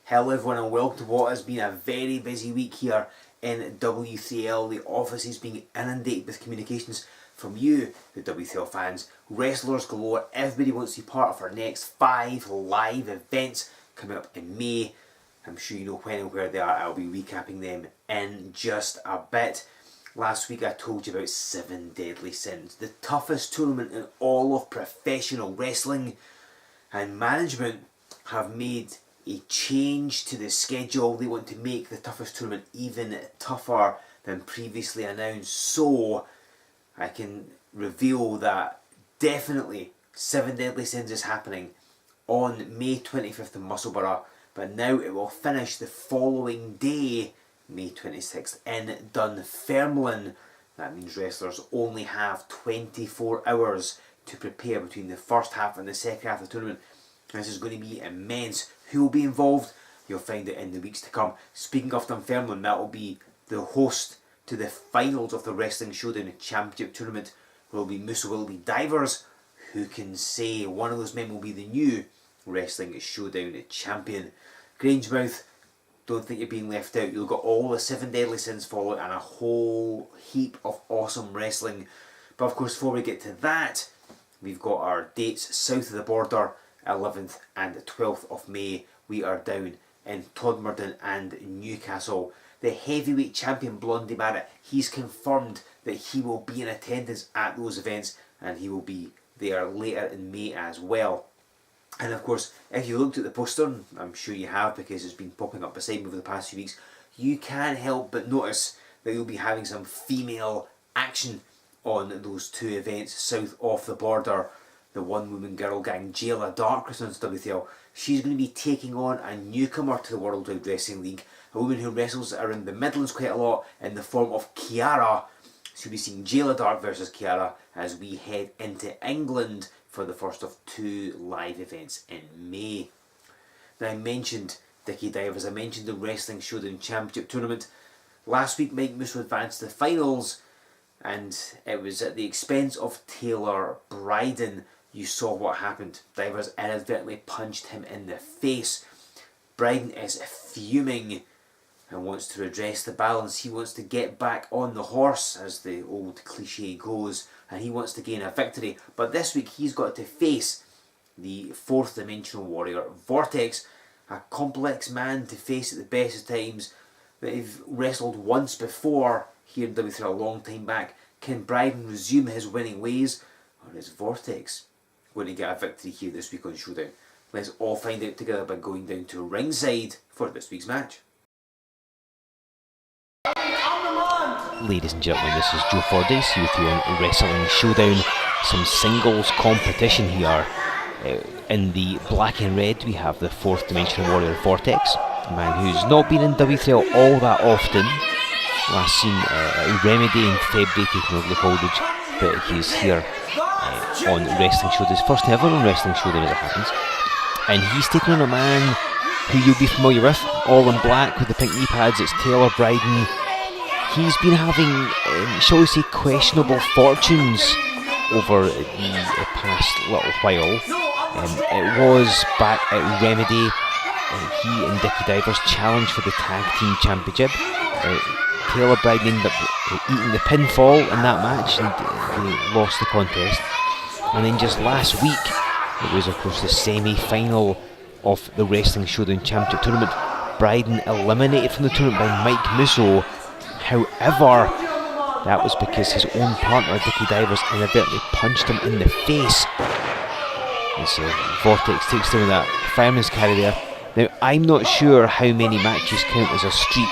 Hello everyone and welcome to what has been a very busy week here in W3L. The office is being inundated with communications from you, the W3L fans, wrestlers galore. Everybody wants to be part of our next 5 live events coming up in May. I'm sure you know when and where they are. I'll be recapping them in just a bit. Last week I told you about 7 Deadly Sins, the toughest tournament in all of professional wrestling, and management have made a change to the schedule. They want to make the toughest tournament even tougher than previously announced. So I can reveal that definitely 7 Deadly Sins is happening on May 25th in Musselburgh, but now it will finish the following day, May 26th, in Dunfermline. That means wrestlers only have 24 hours to prepare between the first half and the second half of the tournament. This is going to be immense. Who will be involved? You'll find it in the weeks to come. Speaking of Dunfermline, that will be the host to the finals of the Wrestling Showdown Championship Tournament. Will be Dickie Divers. Who can say? One of those men will be the new Wrestling Showdown champion. Grangemouth, don't think you're being left out. You'll got all the 7 Deadly Sins following and a whole heap of awesome wrestling. But of course, before we get to that, we've got our dates south of the border. 11th and 12th of May, we are down in Todmorden and Newcastle. The heavyweight champion Blondie Barrett, he's confirmed that he will be in attendance at those events, and he will be there later in May as well. And of course, if you looked at the poster, and I'm sure you have because it's been popping up beside me over the past few weeks, you can't help but notice that you'll be having some female action on those 2 events south of the border. The one-woman girl gang, Jayla Dark, returns to W3L. She's going to be taking on a newcomer to the World Wide Wrestling League, a woman who wrestles around the Midlands quite a lot in the form of Kiara. So you'll be seeing Jayla Dark versus Kiara as we head into England for the first of 2 live events in May. Now I mentioned Dickie Divers, I mentioned the Wrestling Showdown Championship Tournament. Last week Mike Musso advanced to the finals, and it was at the expense of Taylor Bryden. You saw what happened. Divers inadvertently punched him in the face. Bryden is fuming and wants to redress the balance. He wants to get back on the horse, as the old cliche goes, and he wants to gain a victory. But this week he's got to face the 4th dimensional warrior, Vortex, a complex man to face at the best of times. They've wrestled once before here in W3 a long time back. Can Bryden resume his winning ways, or is Vortex going to get a victory here this week on Showdown? Let's all find out together by going down to ringside for this week's match. Ladies and gentlemen, this is Joe Fordyce here with you on Wrestling Showdown. Some singles competition here. In the black and red we have the 4th dimensional warrior Vortex, a man who's not been in W3L all that often. Last seen at Remedy in February taking over the Holdridge, but he's here on Wrestling Showdown. His first ever on Wrestling Showdown as it happens, and he's taking on a man who you'll be familiar with, all in black with the pink knee pads. It's Taylor Bryden. He's been having, shall we say, questionable fortunes over the past little while. It was back at Remedy, he and Dickie Divers challenged for the Tag Team Championship. Taylor Bryden ended up eating the pinfall in that match, and they lost the contest. And then just last week, it was of course the semi-final of the Wrestling Showdown Championship Tournament. Bryden eliminated from the tournament by Mike Musso. However, that was because his own partner, Dickie Divers, inadvertently punched him in the face. As Vortex takes down that fireman's carry there. Now, I'm not sure how many matches count as a streak,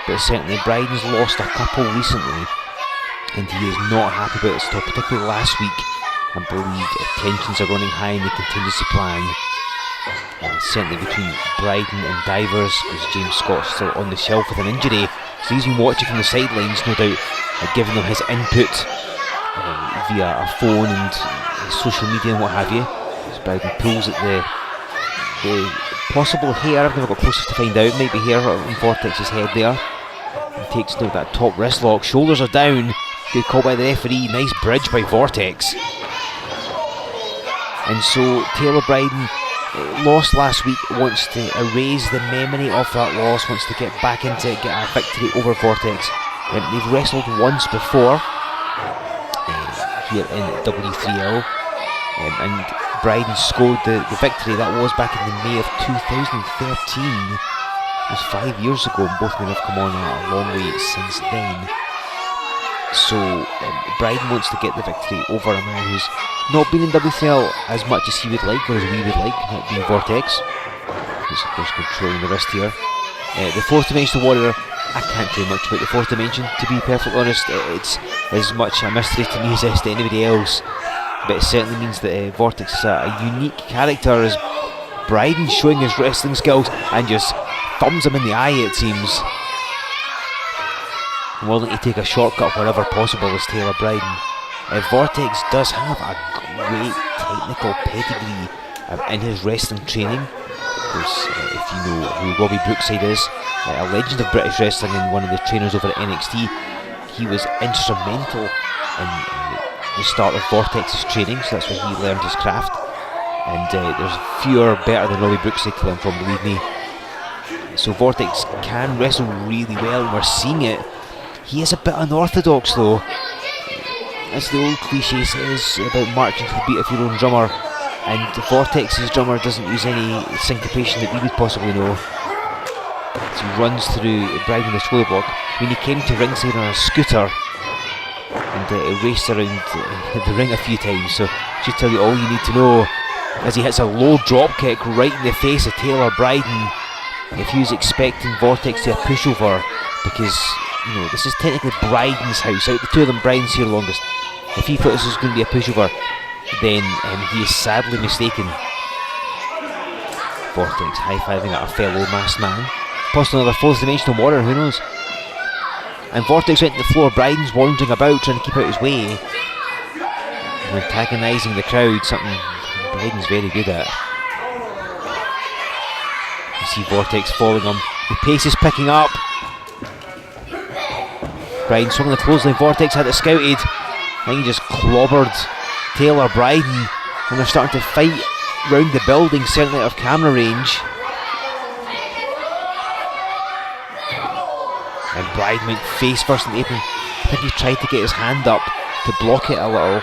but certainly Bryden's lost a couple recently, and he is not happy about it, so particularly last week. I believe tensions are running high in the contingency plan, certainly between Bryden and Divers, because James Scott's still on the shelf with an injury, so he's been watching from the sidelines, no doubt, giving them his input via a phone and social media and what have you. As Bryden pulls at the possible hair, I've never got close enough to find out, maybe hair on Vortex's head there, and takes down that top wrist lock. Shoulders are down, good call by the referee, nice bridge by Vortex. And so Taylor Bryden lost last week, wants to erase the memory of that loss, wants to get back into it, get a victory over Vortex. They've wrestled once before here in W3L, and Bryden scored the victory. That was back in the May of 2013. It was 5 years ago, and both men have come on a long way since then. So Bryden wants to get the victory over a man who's not been in W3L as much as he would like, or as we would like, not being Vortex, who's of course controlling the wrist here. The fourth dimensional warrior, I can't tell you much about the fourth dimension, to be perfectly honest. It's as much a mystery to me as it is to anybody else, but it certainly means that Vortex is a unique character, as Bryden showing his wrestling skills and just thumbs him in the eye, it seems. Willing to take a shortcut wherever possible is Taylor Bryden. Vortex does have a great technical pedigree in his wrestling training. Of course, if you know who Robbie Brookside is, a legend of British wrestling and one of the trainers over at NXT, he was instrumental in the start of Vortex's training, so that's where he learned his craft. And there's fewer better than Robbie Brookside to learn from, believe me. So Vortex can wrestle really well, and we're seeing it. He is a bit unorthodox though, as the old cliche says about marching to the beat of your own drummer, and Vortex's drummer doesn't use any syncopation that we would possibly know. So he runs through Bryden with the shoulder block. When he came to ringside on a scooter and raced around the ring a few times, so should tell you all you need to know, as he hits a low drop kick right in the face of Taylor Bryden. If he was expecting Vortex to a pushover, because you know this is technically Bryden's house, out of the two of them Bryden's here longest, if he thought this was going to be a pushover, then he is sadly mistaken. Vortex high-fiving at a fellow masked man, possibly another fourth dimensional warrior, who knows. And Vortex went to the floor. Bryden's wandering about trying to keep out his way and antagonising the crowd, something Bryden's very good at. You see Vortex following him, the pace is picking up. Bryden swung the clothesline. Vortex had it scouted. I think he just clobbered Taylor Bryden, and they're starting to fight round the building, certainly out of camera range. And Bryden went face first in the apron. I think he tried to get his hand up to block it a little.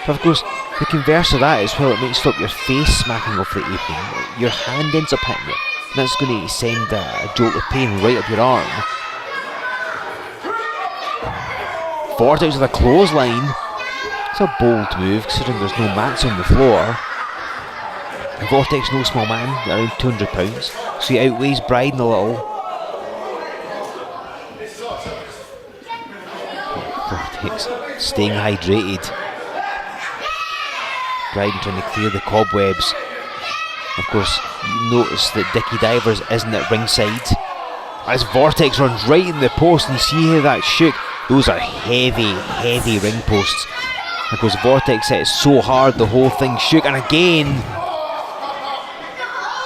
But of course, the converse of that is, well, it might stop your face smacking off the apron. Your hand ends up hitting it, and that's going to send a jolt of pain right up your arm. Vortex with a clothesline. It's a bold move considering there's no mats on the floor. And Vortex, no small man, around 200 pounds, so he outweighs Bryden a little. Vortex staying hydrated. Bryden trying to clear the cobwebs. Of course, you notice that Dickie Divers isn't at ringside, as Vortex runs right in the post, and you see how that shook. Those are heavy, heavy ring posts. Of course, Vortex hit it so hard the whole thing shook, and again,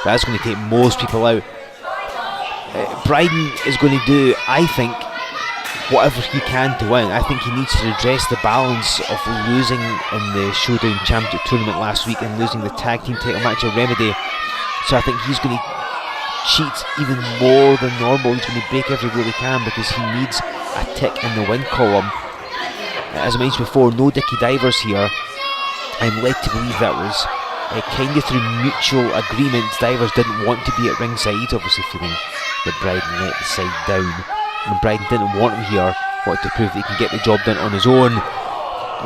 that's going to take most people out. Bryden is going to do, I think, whatever he can to win. I think he needs to redress the balance of losing in the Showdown Championship tournament last week and losing the tag team title match at Remedy. So I think he's going to cheat even more than normal. He's going to break every rule he can, because he needs a tick in the win column. As I mentioned before, no Dickie Divers here. I'm led to believe that was kind of through mutual agreement. Divers didn't want to be at ringside, obviously feeling that Bryden let the side down, and Bryden didn't want him here, wanted to prove that he can get the job done on his own.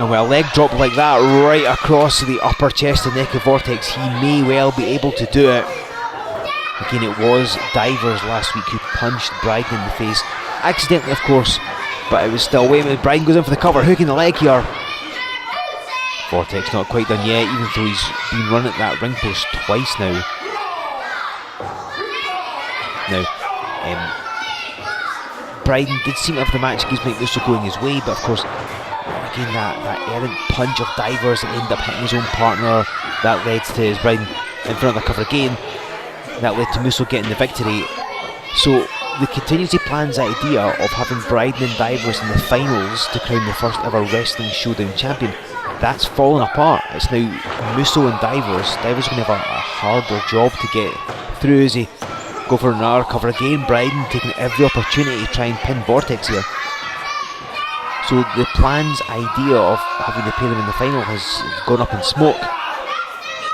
And with a leg drop like that right across the upper chest and neck of Vortex, he may well be able to do it. Again, it was Divers last week who punched Bryden in the face, accidentally of course, but it was still. Wait a minute, Bryden goes in for the cover, hooking the leg here. Vortex not quite done yet, even though he's been run at that ring post twice now. Bryden did seem to have the match against Mike Musso going his way, but of course, again, that errant punch of Divers that ended up hitting his own partner, that led to his Bryden in front of the cover again. That led to Musso getting the victory. So the Contingency Plan's idea of having Bryden and Divers in the finals to crown the first ever Wrestling Showdown champion that's fallen apart. It's now Musso and Divers. Divers are going to have a harder job to get through as he go for another cover again. Bryden taking every opportunity to try and pin Vortex here. So the plan's idea of having the pair of them in the final has gone up in smoke.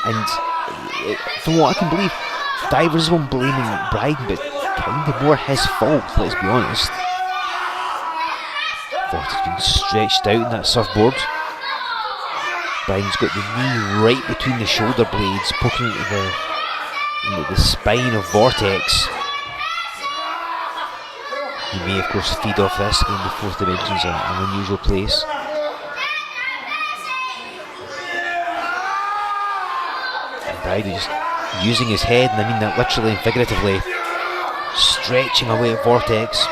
And from what I can believe, Divers is one blaming Bryden, but kind of more his fault, let's be honest. Vortex being stretched out in that surfboard. Bryden's got the knee right between the shoulder blades, poking into the spine of Vortex. He may of course feed off this. Again, the fourth dimension's an unusual place. And Bryden just using his head, and I mean that literally and figuratively, stretching away at Vortex.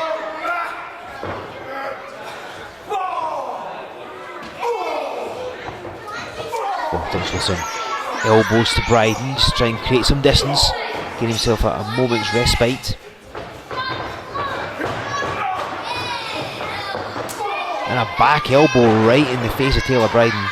Vortex with some elbows to Bryden, just try and create some distance, get himself a moment's respite. And a back elbow right in the face of Taylor Bryden.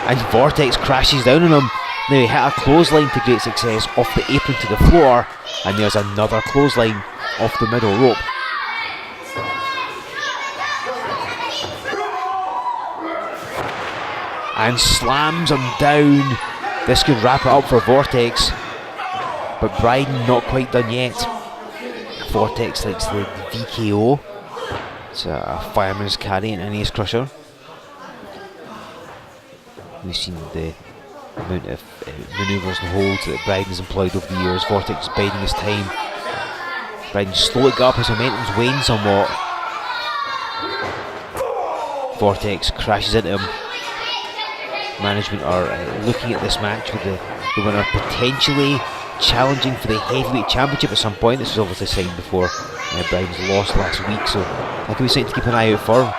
And Vortex crashes down on him. Now he hit a clothesline to great success off the apron to the floor, and there's another clothesline off the middle rope. And slams him down. This could wrap it up for Vortex, but Bryden not quite done yet. Vortex likes the VKO. It's a fireman's carry and an ace crusher. We've seen the amount of manoeuvres and holds that Bryden's employed over the years. Vortex biding his time. Bryden slowly got up as momentum's waned somewhat. Vortex crashes into him. Management are looking at this match with the winner potentially challenging for the heavyweight championship at some point. This was obviously signed before Bryden's lost last week, so that could be something to keep an eye out for.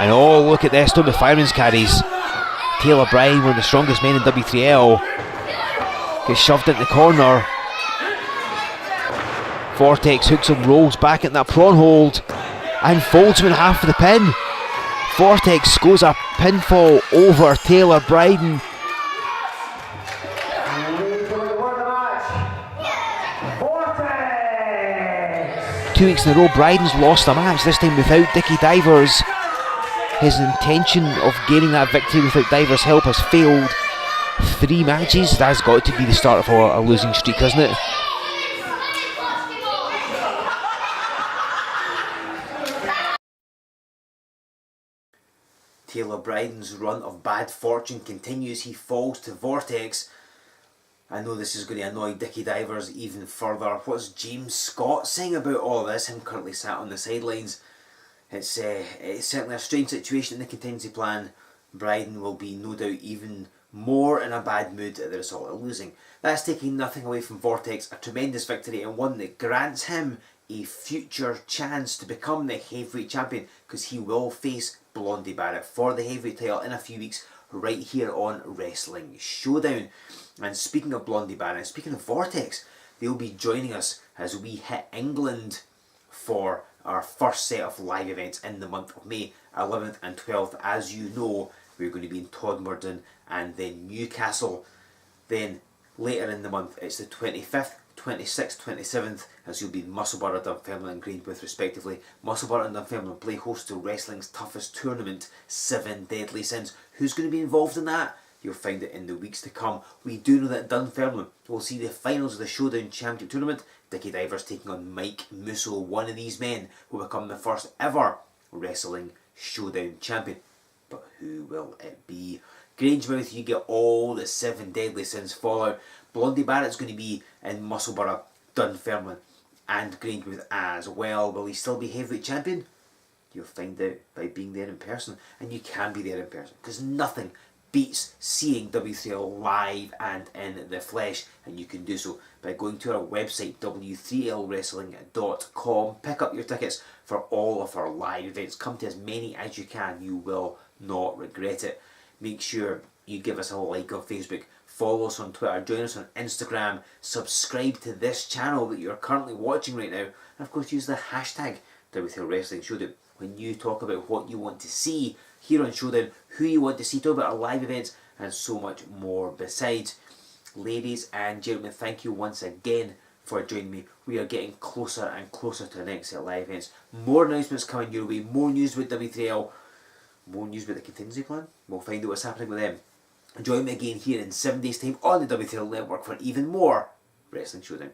And oh, look at this, don't the fireman's carries. Taylor Bryden, one of the strongest men in W3L, gets shoved into the corner. Vortex hooks and rolls back at that prawn hold and folds him in half for the pin. Vortex scores a pinfall over Taylor Bryden. Vortex! 2 weeks in a row, Bryden's lost a match, this time without Dickie Divers. His intention of gaining that victory without Divers' help has failed. 3 matches, that's got to be the start of a losing streak, hasn't it? Taylor Bryden's run of bad fortune continues. He falls to Vortex. I know this is going to annoy Dickie Divers even further. What's James Scott saying about all this? Him currently sat on the sidelines. It's certainly a strange situation in the contingency plan. Bryden will be no doubt even more in a bad mood at the result of losing. That's taking nothing away from Vortex, a tremendous victory and one that grants him a future chance to become the heavyweight champion, because he will face Blondie Barrett for the heavyweight title in a few weeks right here on Wrestling Showdown. And speaking of Blondie Barrett, speaking of Vortex, they'll be joining us as we hit England for our first set of live events in the month of May, 11th and 12th. As you know, we're going to be in Todmorden and then Newcastle. Then later in the month, it's the 25th, 26th, 27th, as you'll be in Musselburgh, Dunfermline and Greenbooth respectively. Musselburgh and Dunfermline play host to wrestling's toughest tournament, 7 Deadly Sins. Who's going to be involved in that? You'll find it in the weeks to come. We do know that Dunfermline will see the finals of the Showdown Championship Tournament. Dickie Divers taking on Mike Musso. One of these men will become the first ever Wrestling Showdown champion. But who will it be? Grangemouth, you get all the 7 Deadly Sins fallout. Blondie Barrett's going to be in Musselburgh, Dunfermline and Grangemouth as well. Will he still be heavyweight champion? You'll find out by being there in person. And you can be there in person, because nothing beats seeing W3L live and in the flesh, and you can do so by going to our website w3lwrestling.com. Pick up your tickets for all of our live events. Come to as many as you can, you will not regret it. Make sure you give us a like on Facebook, follow us on Twitter, join us on Instagram, subscribe to this channel that you're currently watching right now, and of course use the hashtag W3L Wrestling Showdown when you talk about what you want to see here on Showdown, who you want to see, talk about our live events, and so much more besides. Ladies and gentlemen, thank you once again for joining me. We are getting closer and closer to the next set of live events. More announcements coming your way, more news with W3L, more news about the Contingency Plan. We'll find out what's happening with them. Join me again here in 7 days' time on the W3L network for even more Wrestling Showdown.